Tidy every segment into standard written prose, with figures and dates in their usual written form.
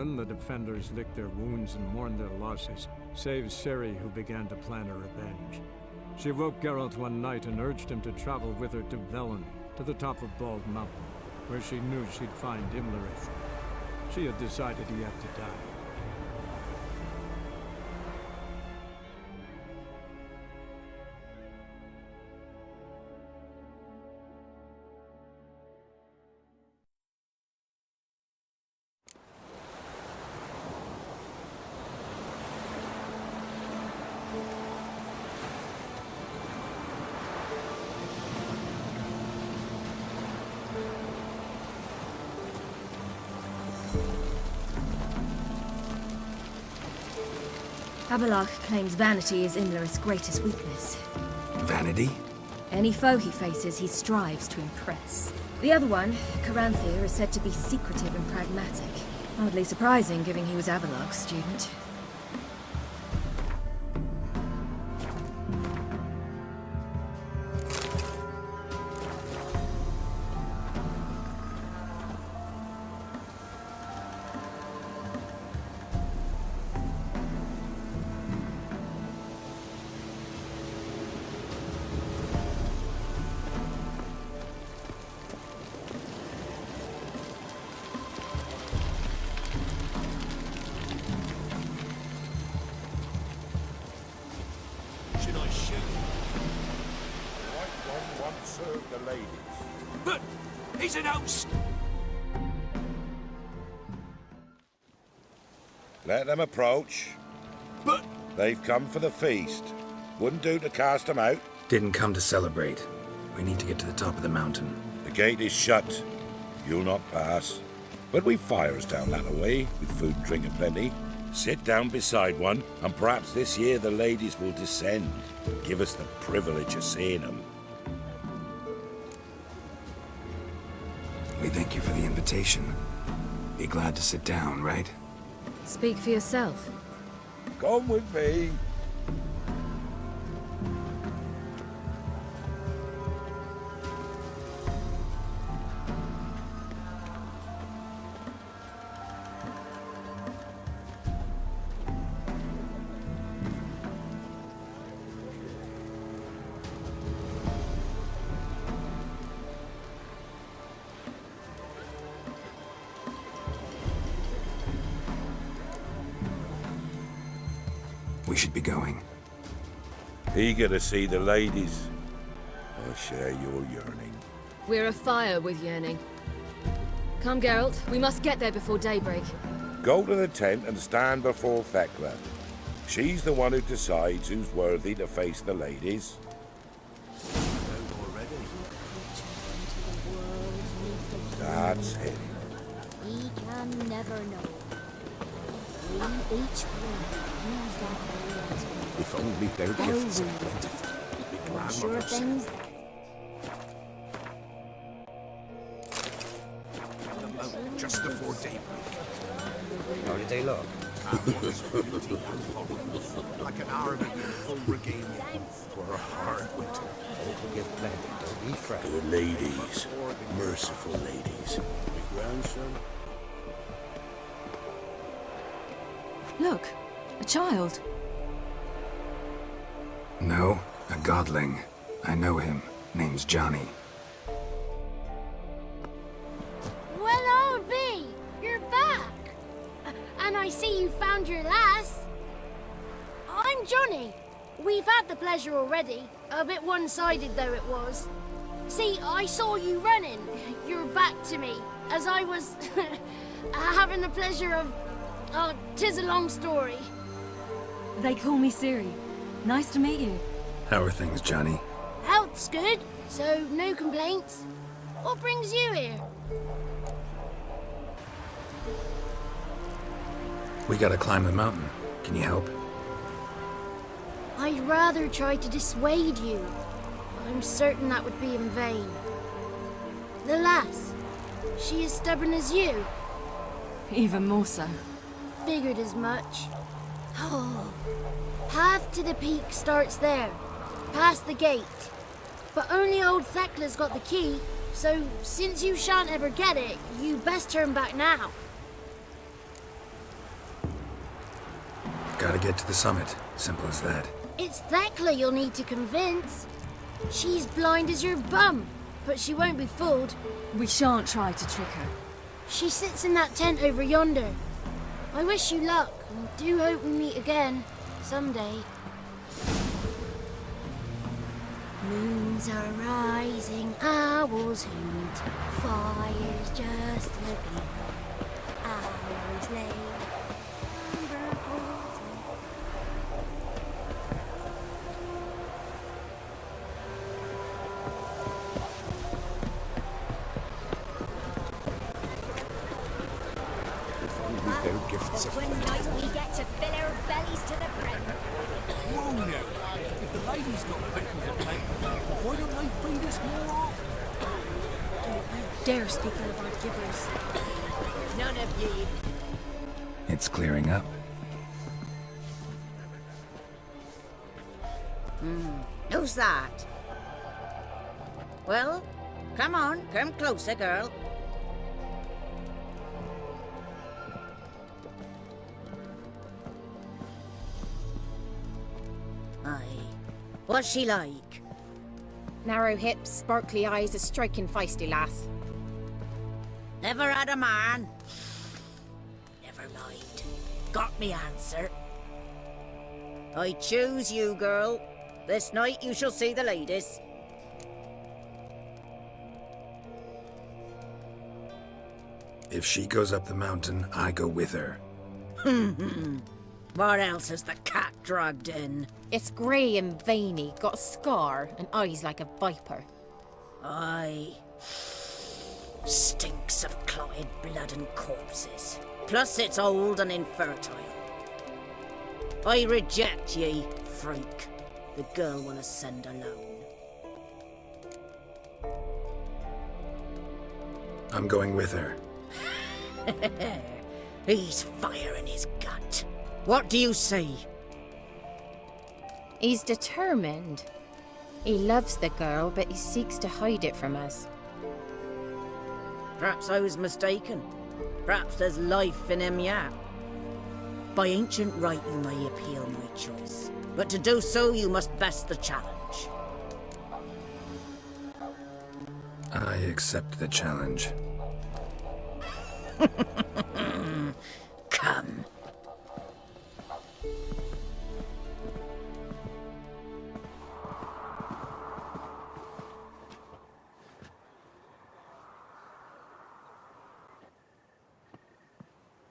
Then the defenders licked their wounds and mourned their losses, save Ciri, who began to plan her revenge. She woke Geralt one night and urged him to travel with her to Velen, to the top of Bald Mountain, where she knew she'd find Imlerith. She had decided he had to die. Avallac'h claims vanity is Imlerith's greatest weakness. Vanity? Any foe he faces, he strives to impress. The other one, Caranthir, is said to be secretive and pragmatic. Hardly surprising, given he was Avallac'h's student. Serve the ladies. But he's announced. Let them approach. But They've come for the feast. Wouldn't do to cast them out. didn't come to celebrate. We need to get to the top of the mountain. The gate is shut. You'll not pass. But we've fires down that way, with food and drink aplenty. Sit down beside one, and perhaps this year the ladies will descend. Give us the privilege of seeing them. We thank you for the invitation. Be glad to sit down, right? Speak for yourself. Come with me. We should be going. Eager to see the ladies. I share your yearning. We're afire with yearning. Come, Geralt. We must get there before daybreak. Go to the tent and stand before Thecla. She's the one who decides who's worthy to face the ladies. That's him. We can never know. We each will use that world. If only their gifts are plentiful. Sure things. Just before daybreak. How did they look? Like an army in full regalia for a hard winter. Folk will give plenty, don't be frightened. Good ladies. Merciful ladies. My grandson. Look, a child. No, a godling. I know him. Name's Johnny. Well, old B, you're back. And I see you found your lass. I'm Johnny. We've had the pleasure already. A bit one-sided though it was. See, I saw you running. Your back to me, as I was having the pleasure of... Oh, 'tis a long story. They call me Ciri. Nice to meet you. How are things, Johnny? Health's good, so no complaints. What brings you here? We gotta climb the mountain. Can you help? I'd rather try to dissuade you. I'm certain that would be in vain. The lass, she as stubborn as you. Even more so. Figured as much. Oh. Path to the peak starts there, past the gate. But only old Thecla's got the key, so since you shan't ever get it, you best turn back now. Gotta get to the summit. Simple as that. It's Thecla you'll need to convince. She's blind as your bum, but she won't be fooled. We shan't try to trick her. She sits in that tent over yonder. I wish you luck, and do hope we meet again, someday. Moons are rising, owls hoot, fire's just a beat, hours late. Amber golden. With their gifts of One night we get to fill our bellies to the brim. Whoa now! If the lady's got better to play, why don't they feed us more often? Dare speak ill of our givers. None of ye. It's clearing up. Who's that? Well, come on, come closer, girl. Aye. What's she like? Narrow hips, sparkly eyes, a striking feisty lass. Never had a man. Never mind. Got me answer. I choose you, girl. This night you shall see the ladies. If she goes up the mountain, I go with her. What else has the cat dragged in? It's grey and veiny, got a scar, and eyes like a viper. Aye. Stinks of clotted blood and corpses. Plus it's old and infertile. I reject ye, freak. The girl will ascend alone. I'm going with her. He's fire in his gut. What do you say? He's determined. He loves the girl, but he seeks to hide it from us. Perhaps I was mistaken. Perhaps there's life in him yet. By ancient right you may appeal my choice, but to do so you must best the challenge. I accept the challenge. Come.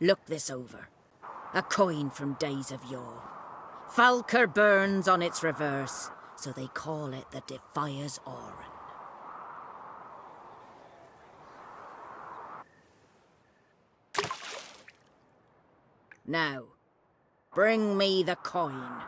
Look this over. A coin from days of yore. Falker burns on its reverse, so they call it the Defier's Oran. Now, bring me the coin.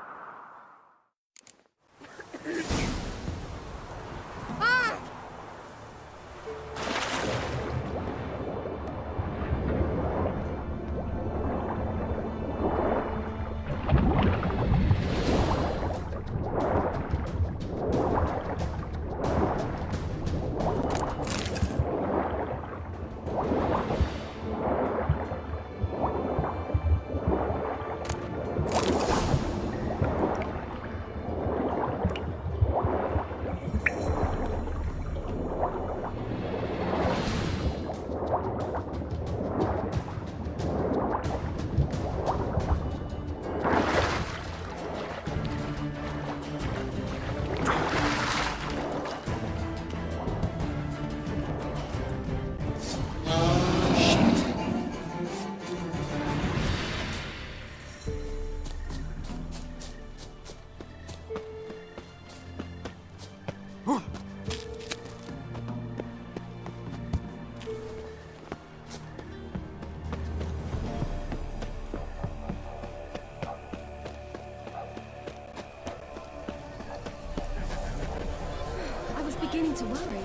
Beginning to worry.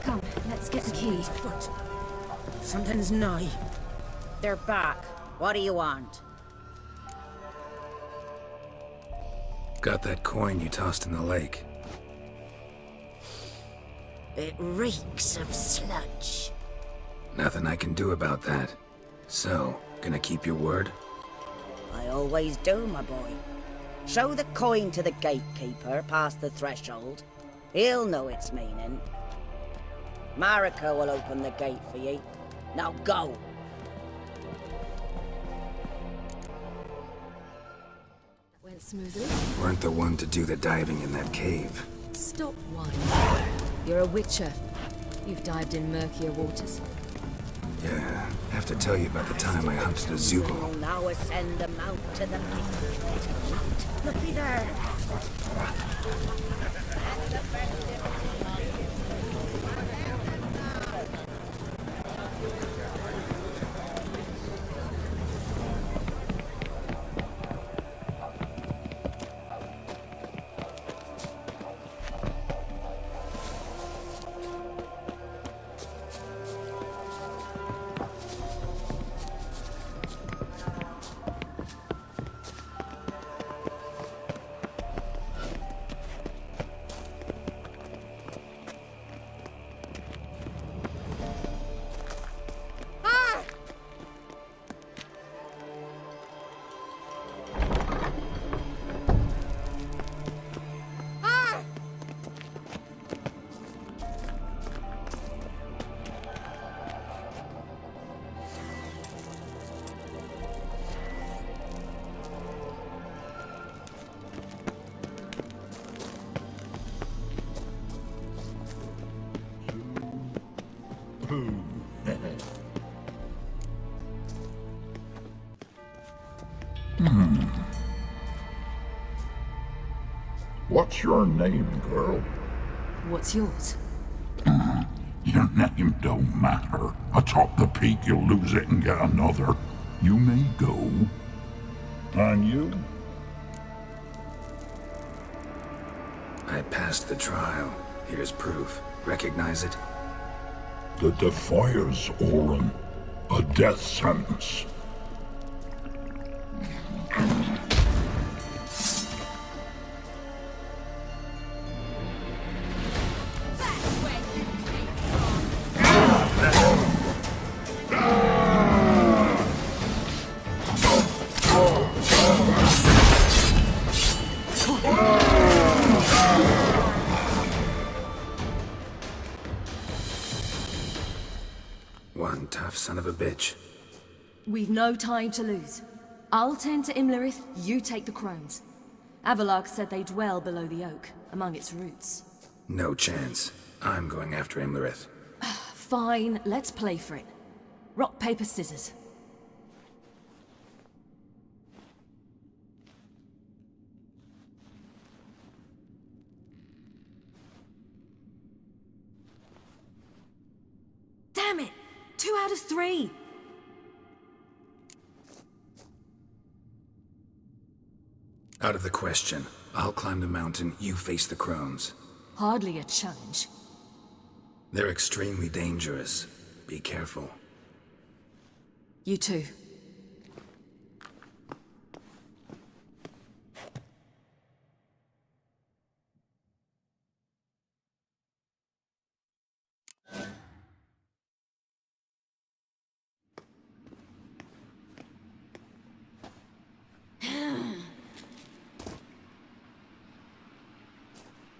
Come, let's get the key. Foot. Something's nigh. They're back. What do you want? Got that coin you tossed in the lake. It reeks of sludge. Nothing I can do about that. So, gonna keep your word? I always do, my boy. Show the coin to the gatekeeper past the threshold. He'll know its meaning. Marika will open the gate for ye. Now go! Went smoothly. Weren't the one to do the diving in that cave. Stop one. You're a witcher. You've dived in murkier waters. Yeah, have to tell you about the time I hunted a Zubal. We'll now ascend the mount to the peak. Looky there! What's your name, girl? What's yours? Your name don't matter. Atop the peak, you'll lose it and get another. You may go. And you? I passed the trial. Here's proof. Recognize it? The Defier's Orin. A death sentence. One tough son of a bitch. We've no time to lose. I'll tend to Imlerith, you take the Crones. Avallac'h said they dwell below the oak, among its roots. No chance. I'm going after Imlerith. Fine, let's play for it. Rock, paper, scissors. Damn it! 2 out of 3! Out of the question. I'll climb the mountain, you face the Crones. Hardly a challenge. They're extremely dangerous. Be careful. You too.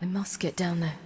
I must get down there.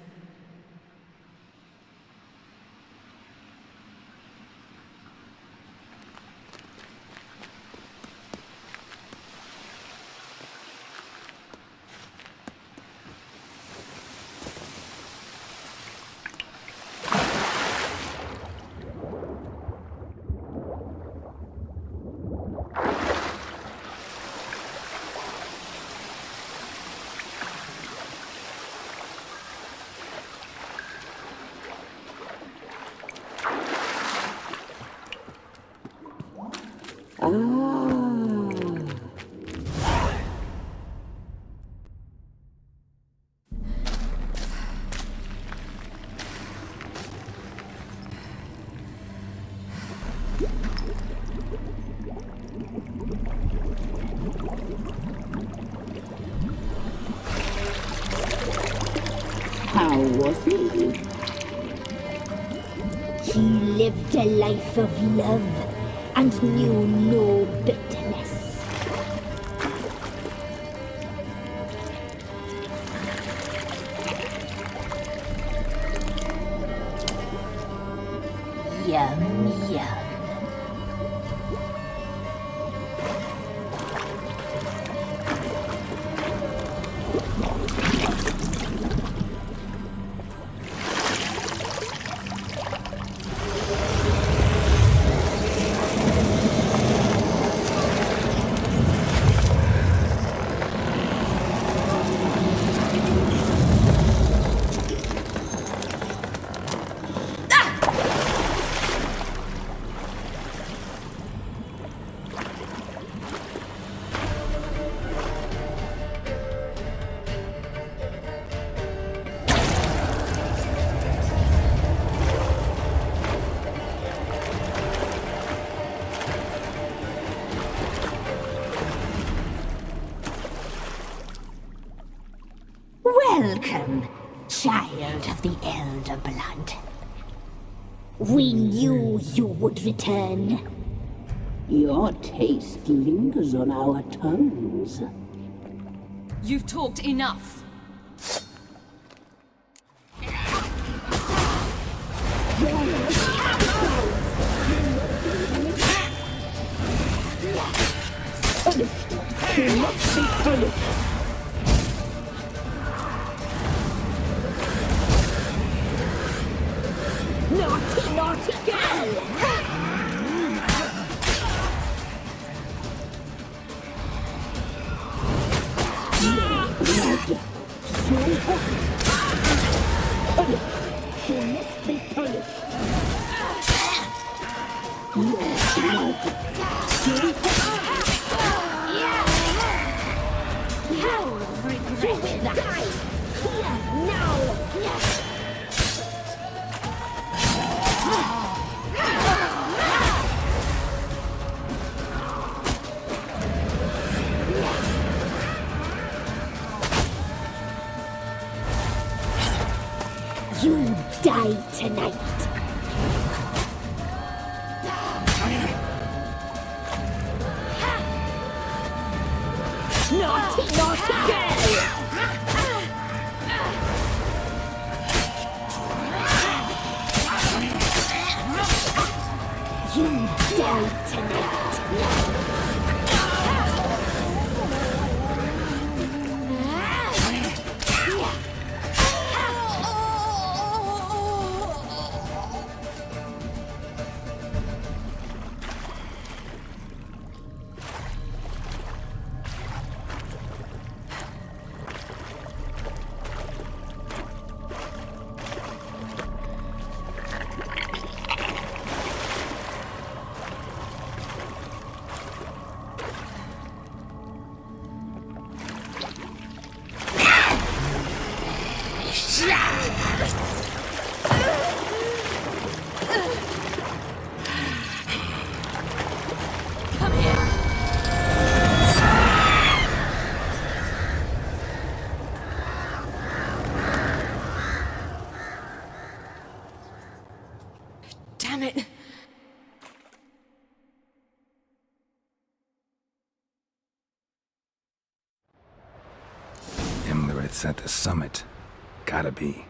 How was he? He lived a life of love and knew no bitterness. Yum, yum. Welcome, child of the Elder Blood. We knew you would return. Your taste lingers on our tongues. You've talked enough. You must be punished. Naughty, naughty girl! She must be punished. You will die here now. You die tonight. Naughty, naughty girl! You die tonight. Damn it! Imlerith's at the summit. Gotta be.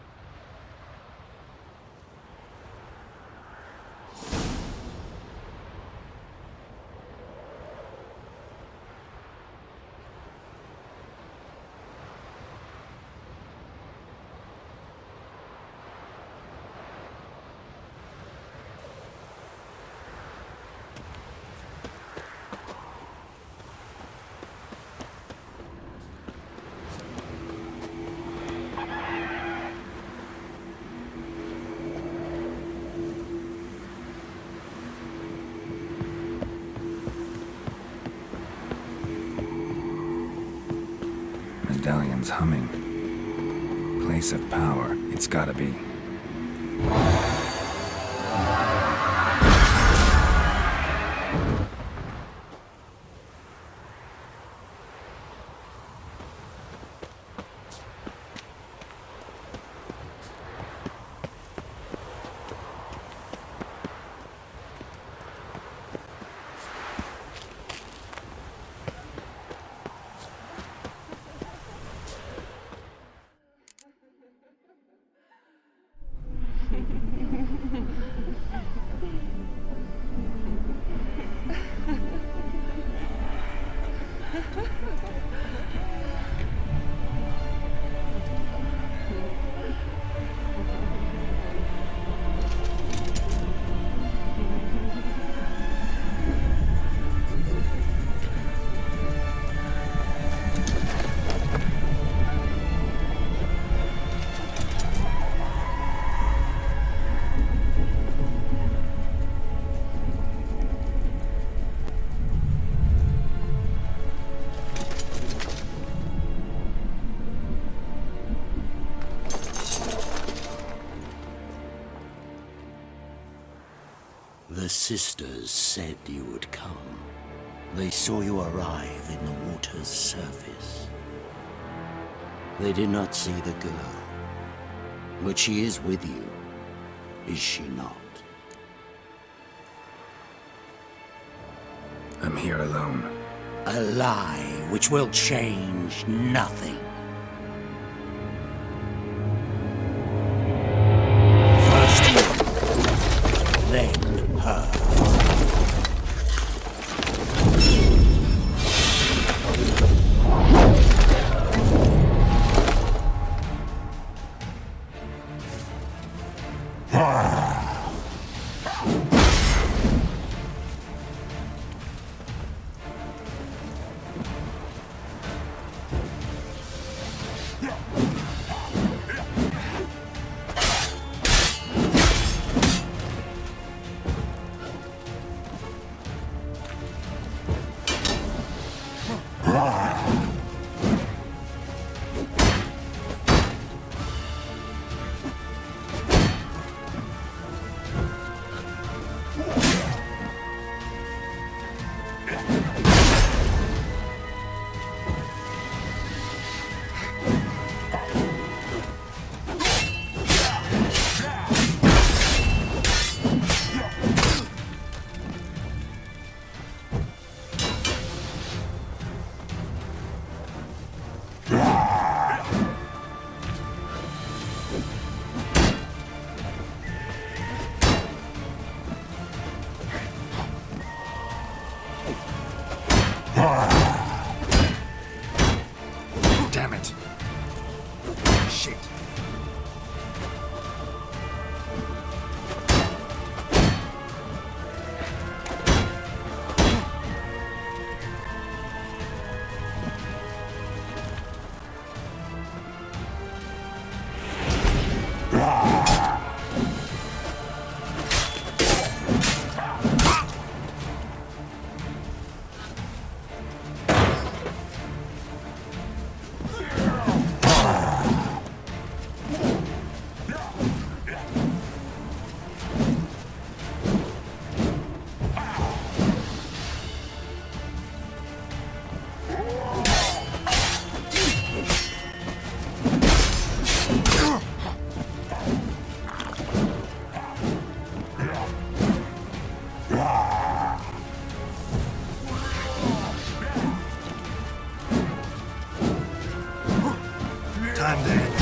Medallion's humming. Place of power. It's gotta be. The sisters said you would come. They saw you arrive in the water's surface. They did not see the girl. But she is with you, is she not? I'm here alone. A lie which will change nothing. First you, then her. Damn it. Shit. Time to end.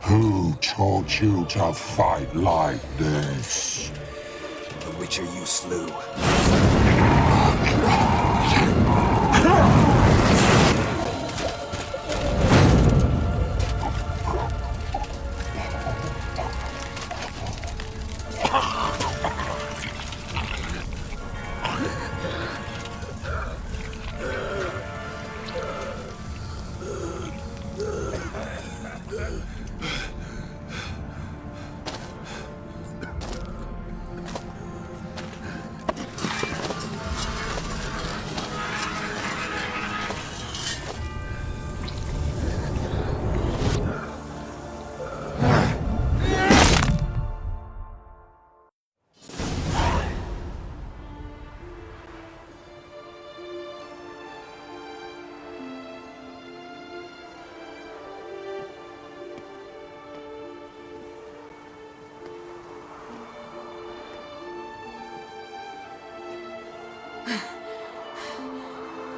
Who taught you to fight like this? The Witcher you slew.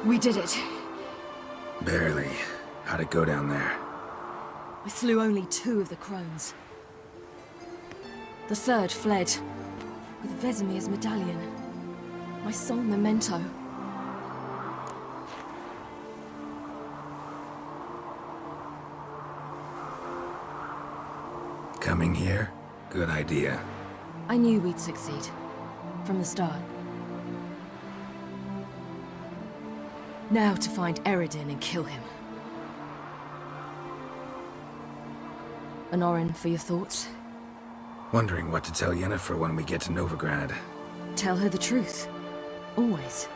We did it. Barely. How'd it go down there? I slew only 2 of the Crones. The third fled, with Vesemir's medallion. My sole memento. Coming here? Good idea. I knew we'd succeed. From the start. Now to find Eredin and kill him. An Orin for your thoughts? Wondering what to tell Yennefer when we get to Novigrad. Tell her the truth. Always.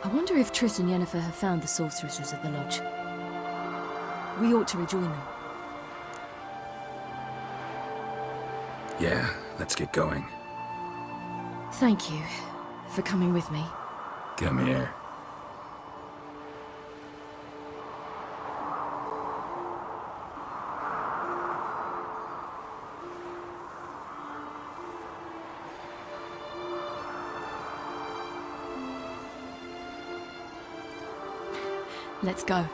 I wonder if Triss and Yennefer have found the sorceresses at the lodge. We ought to rejoin them. Yeah, let's get going. Thank you for coming with me. Come here. Let's go.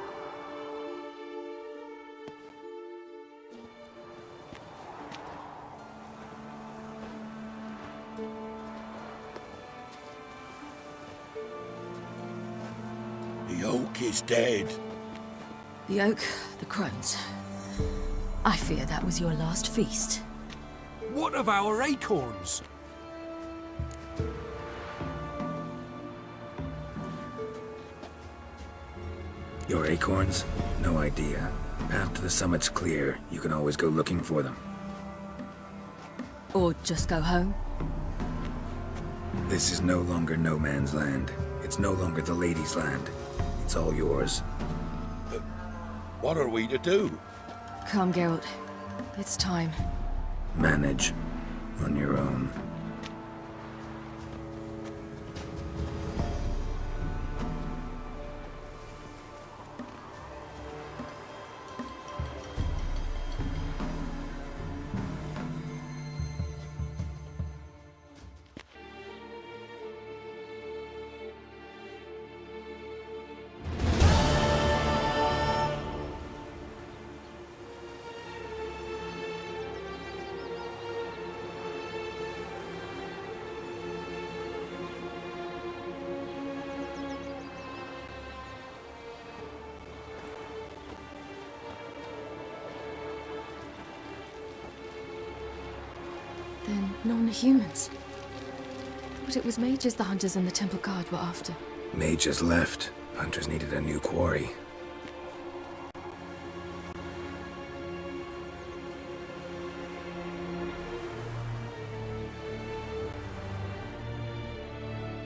The oak is dead. The oak, the Crones. I fear that was your last feast. What of our acorns? Your acorns? No idea. Path to the summit's clear. You can always go looking for them. Or just go home. This is no longer no man's land. It's no longer the lady's land. It's all yours. What are we to do? Come, Geralt. It's time. Manage. On your own. Then non-humans. But it was mages the hunters and the temple guard were after. Mages left. Hunters needed a new quarry.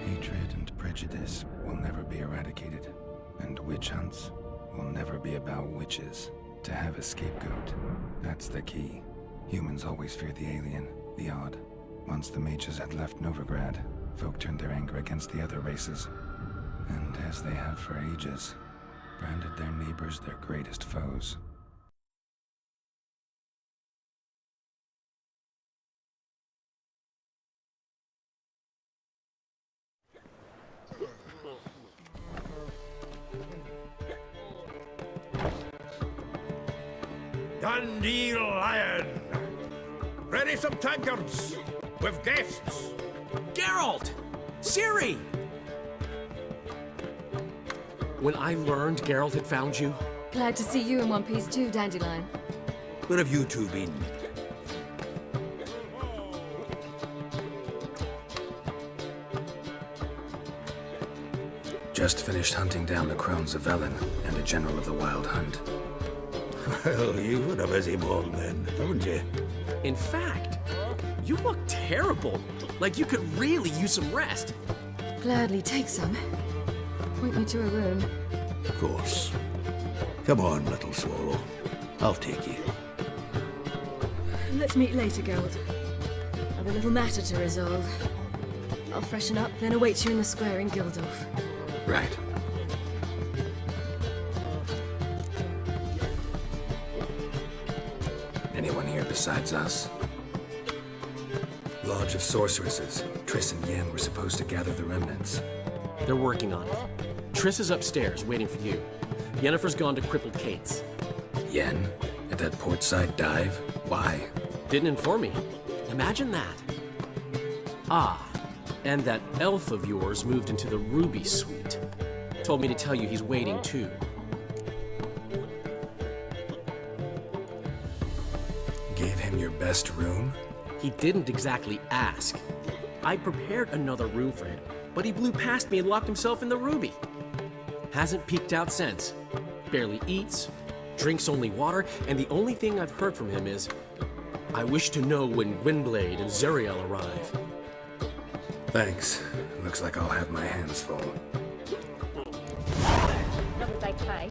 Hatred and prejudice will never be eradicated. And witch hunts will never be about witches. To have a scapegoat, that's the key. Humans always fear the alien, the odd. Once the mages had left Novigrad, folk turned their anger against the other races. And as they have for ages, branded their neighbors their greatest foes. Dandelion! Ready some tankards with guests! Geralt! Ciri! When I learned Geralt had found you... Glad to see you in one piece too, Dandelion. Where have you two been? Just finished hunting down the Crones of Velen and a general of the Wild Hunt. Well, you've had a busy morning then, haven't you? In fact, you look terrible. Like you could really use some rest. Gladly take some. Point me to a room. Of course. Come on, little swallow. I'll take you. Let's meet later, Geralt. I've a little matter to resolve. I'll freshen up, then await you in the square in Gildorf. Right. Anyone here besides us? Lodge of Sorceresses. Triss and Yen were supposed to gather the remnants. They're working on it. Triss is upstairs, waiting for you. Yennefer's gone to Crippled Kate's. Yen? At that portside dive? Why? Didn't inform me. Imagine that. Ah, and that elf of yours moved into the Ruby Suite. Told me to tell you he's waiting too. Gave him your best room? He didn't exactly ask. I prepared another room for him, but he blew past me and locked himself in the Ruby. Hasn't peeked out since. Barely eats, drinks only water, and the only thing I've heard from him is, I wish to know when Gwynblade and Zariel arrive. Thanks. Looks like I'll have my hands full. Not as I try.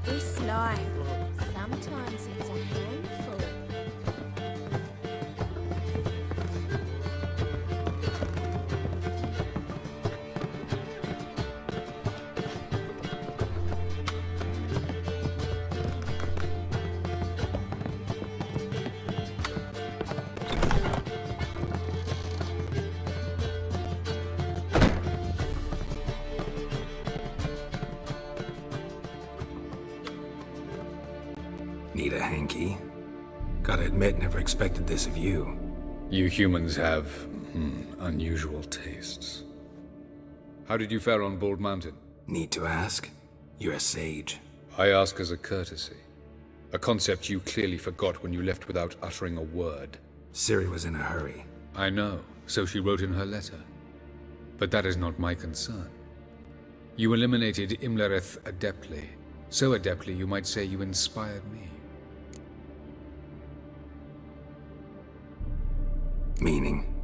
This life, sometimes it's a handful. Need a hanky? Gotta admit, never expected this of you. You humans have, unusual tastes. How did you fare on Bald Mountain? Need to ask? You're a sage. I ask as a courtesy. A concept you clearly forgot when you left without uttering a word. Ciri was in a hurry. I know, so she wrote in her letter. But that is not my concern. You eliminated Imlerith adeptly. So adeptly you might say you inspired me. Meaning?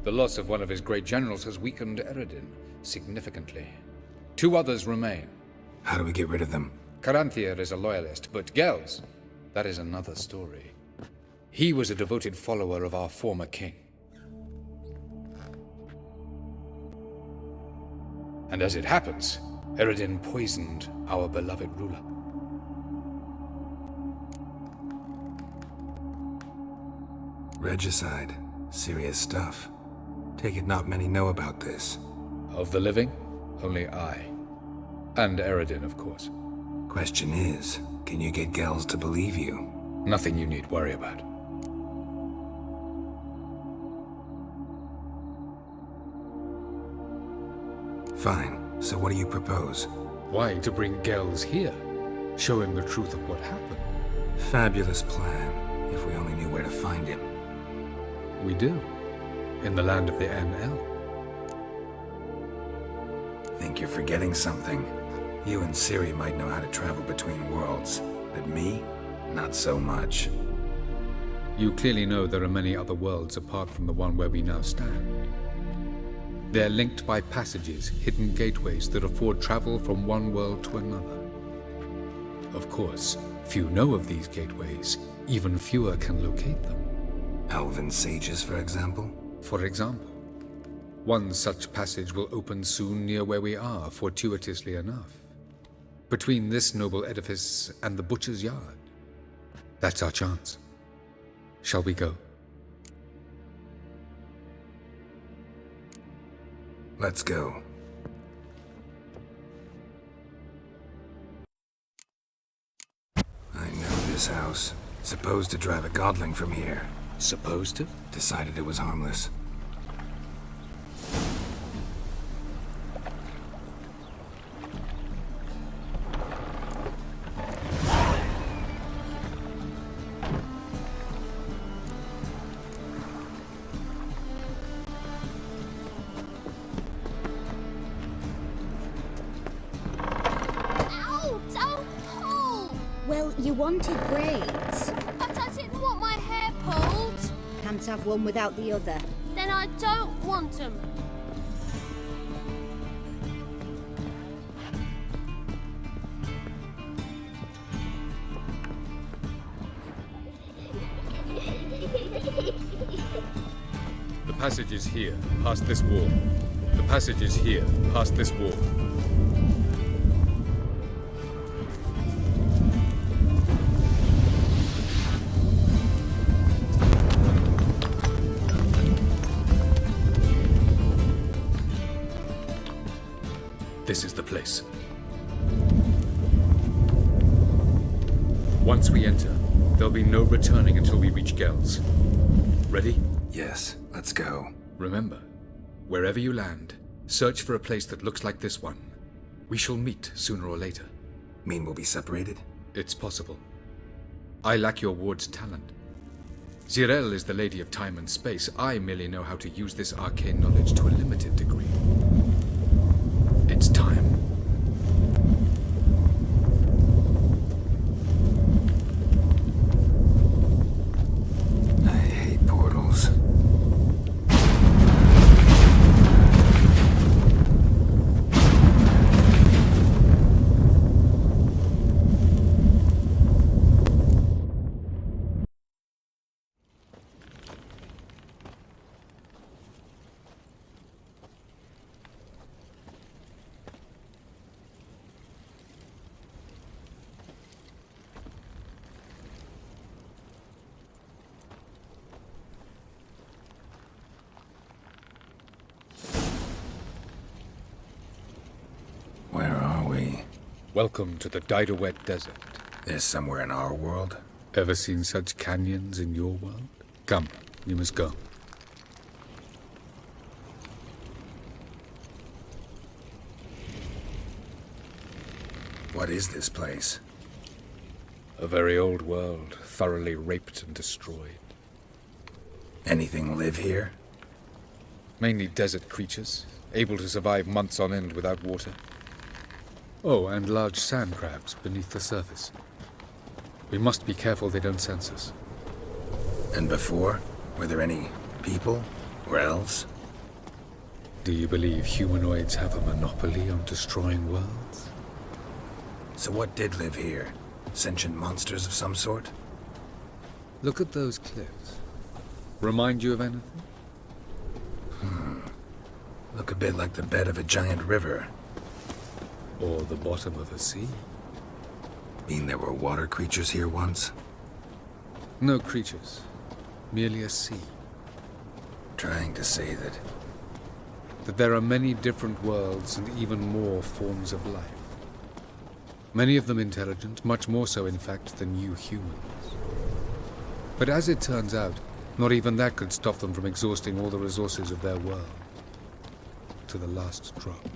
The loss of one of his great generals has weakened Eredin significantly. 2 others remain. How do we get rid of them? Caranthir is a loyalist, but Gels, that is another story. He was a devoted follower of our former king. And as it happens, Eredin poisoned our beloved ruler. Regicide. Serious stuff. Take it not many know about this. Of the living, only I. And Eredin, of course. Question is, can you get Gels to believe you? Nothing you need worry about. Fine. So what do you propose? Why, to bring Gels here. Show him the truth of what happened. Fabulous plan, if we only knew where to find him. We do. In the land of the NL. Think you're forgetting something. You and Ciri might know how to travel between worlds, but me? Not so much. You clearly know there are many other worlds apart from the one where we now stand. They're linked by passages, hidden gateways that afford travel from one world to another. Of course, few know of these gateways. Even fewer can locate them. Elven sages, for example? For example. One such passage will open soon near where we are, fortuitously enough. Between this noble edifice and the butcher's yard. That's our chance. Shall we go? Let's go. I know this house. Supposed to drive a godling from here. Supposed to? Decided it was harmless. Ow! Don't pull! Well, you wanted braids. But I didn't want my hair pulled. Can't have one without the other. Then I don't want them. The passage is here, past this wall. The passage is here, past this wall. This is the place. Once we enter, there'll be no returning until we reach Gels. Ready? Yes, let's go. Remember, wherever you land, search for a place that looks like this one. We shall meet sooner or later. Mean we'll be separated? It's possible. I lack your ward's talent. Zirel is the Lady of Time and Space. I merely know how to use this arcane knowledge to a limited degree. It's time. I hate portals. Where are we? Welcome to the Didowet Desert. This somewhere in our world? Ever seen such canyons in your world? Come, we must go. What is this place? A very old world, thoroughly raped and destroyed. Anything live here? Mainly desert creatures, able to survive months on end without water. Oh, and large sand crabs beneath the surface. We must be careful they don't sense us. And before? Were there any people? Or elves? Do you believe humanoids have a monopoly on destroying worlds? So what did live here? Sentient monsters of some sort? Look at those cliffs. Remind you of anything? Look a bit like the bed of a giant river. Or the bottom of a sea? Mean there were water creatures here once? No creatures. Merely a sea. Trying to say that there are many different worlds and even more forms of life. Many of them intelligent, much more so in fact than you humans. But as it turns out, not even that could stop them from exhausting all the resources of their world. To the last drop.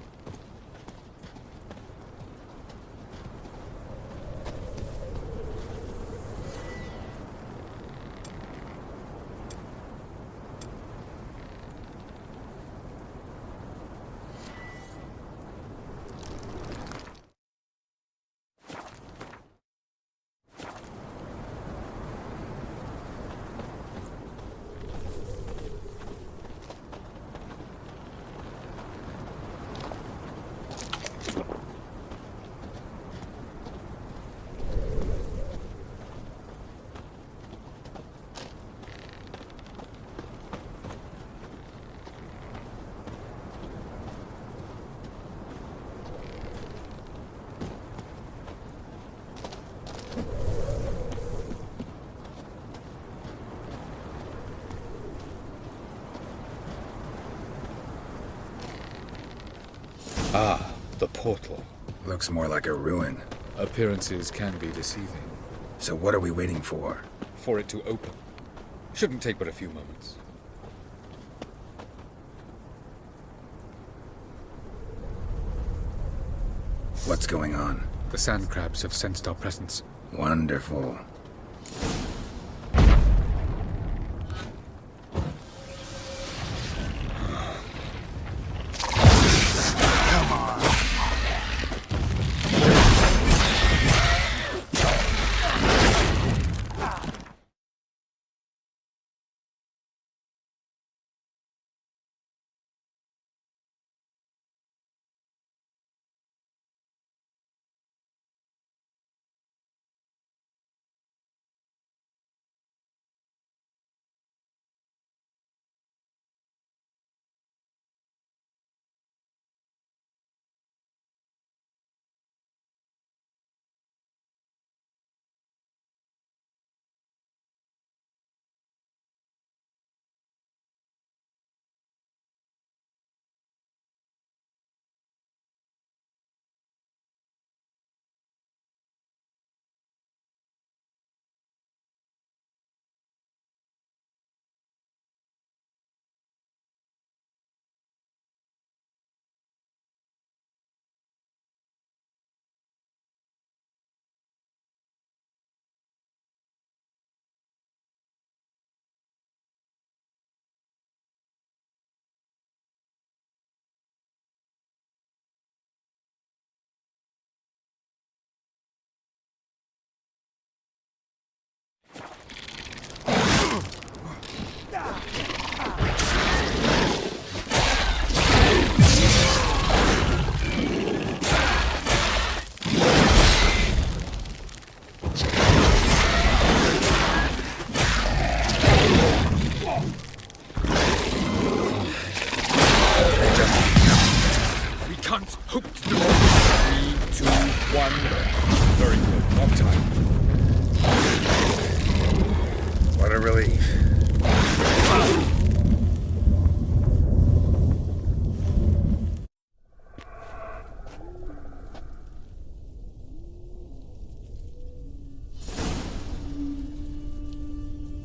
Ah, the portal. Looks more like a ruin. Appearances can be deceiving. So what are we waiting for? For it to open. Shouldn't take but a few moments. What's going on? The sand crabs have sensed our presence. Wonderful.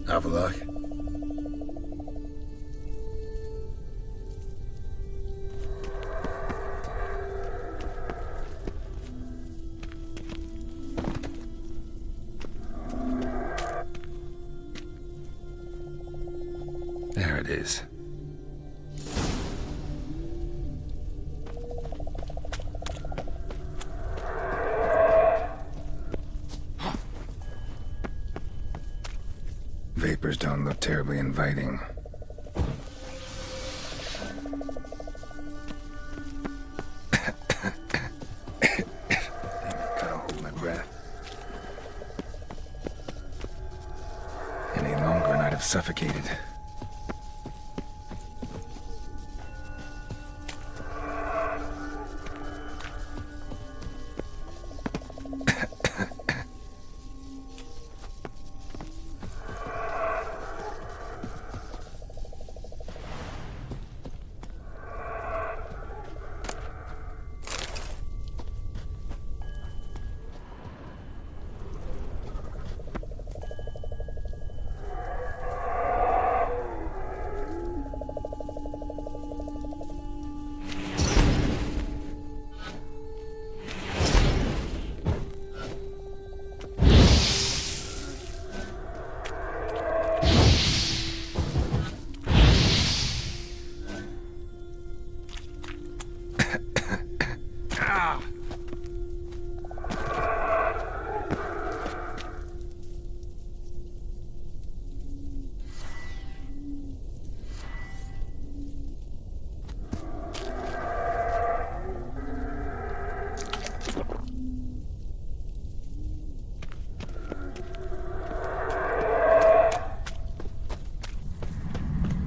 Avallac'h. There it is. Vapors don't look terribly inviting. Damn it, gotta hold my breath. Any longer and I'd have suffocated.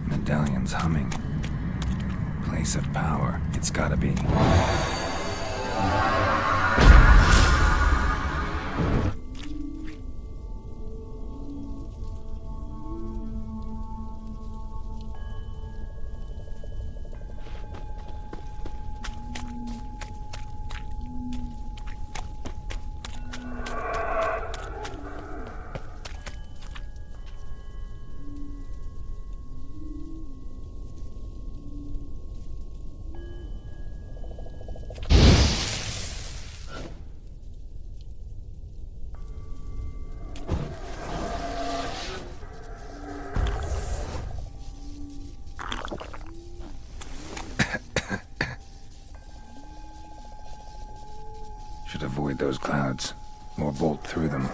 Medallion's humming. Place of power. It's gotta be. Should avoid those clouds, or bolt through them.